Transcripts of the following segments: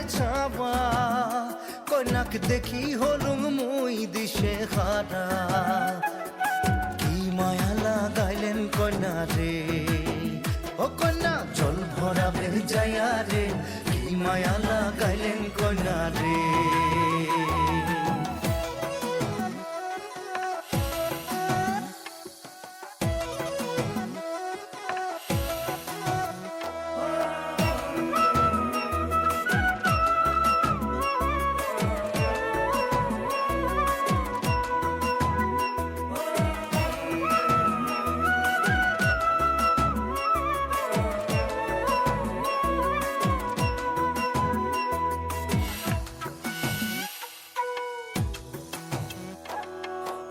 ছাওয়া কন্যাক দেখি হলুম মুই দিশে হারা কি মায়া লাগাইলেন কন্যা রে ও কন্যা জল ভরা যাইয়া রে কি মায়া লাগাইলেন কন্যা রে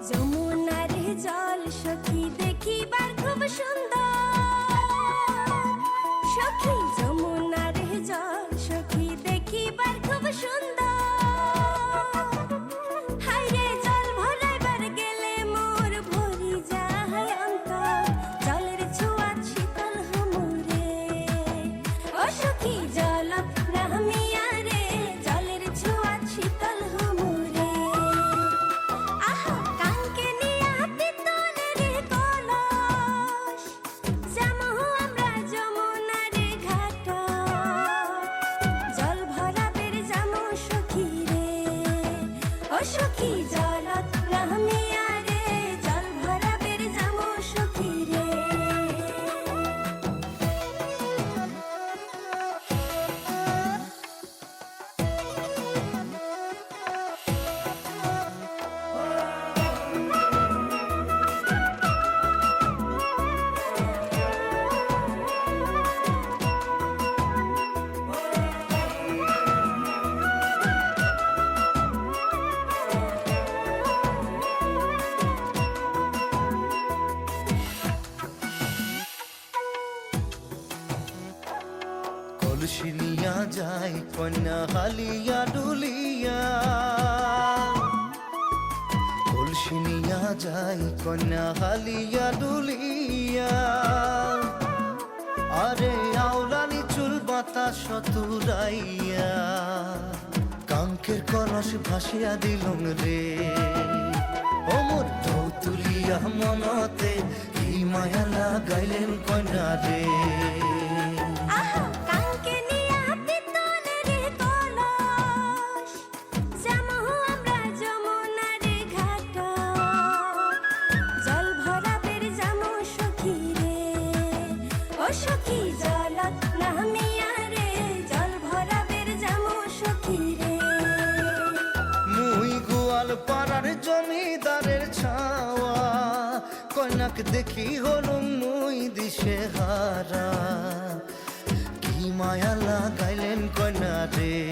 যমুনার জল সখী দেখিবার খুব সুন্দর সখী যমুনার জল সখী দেখিবার খুব সুন্দর হায়রে জল ভরাইবার গেলে মোর ভরি যায় অন্তর জলের ছোঁয়া শীতল হমরে ও সখী জল রামিয়া রে জলের ছোঁয়া শীতল হমরে সখী জলত রামিয়া রে জল ভরাবের যামো সখী রে কলসি নিয়া যায় কন্যা হালিয়া ডুলিয়া কলসি নিয়া যায় কন্যা হালিয়া ডুলিয়া আরে আওলানি চুল বাতাস তুরাইয়া কাঙ্কের কলস ভাসিয়া দিলুম রে ও মোর ঢৌ তুলিয়া মনতে কি মায়া লাগাইলেন কন্যা রে সখী জলত রামিয়া রে জল ভরাবের যামো সখী রে মুই গোয়াল পাড়ার জমিদারের ছাওয়া কন্যাক দেখি হলুম মুই দিশে হারা কি মায়া লাগাইলেন কন্যা রে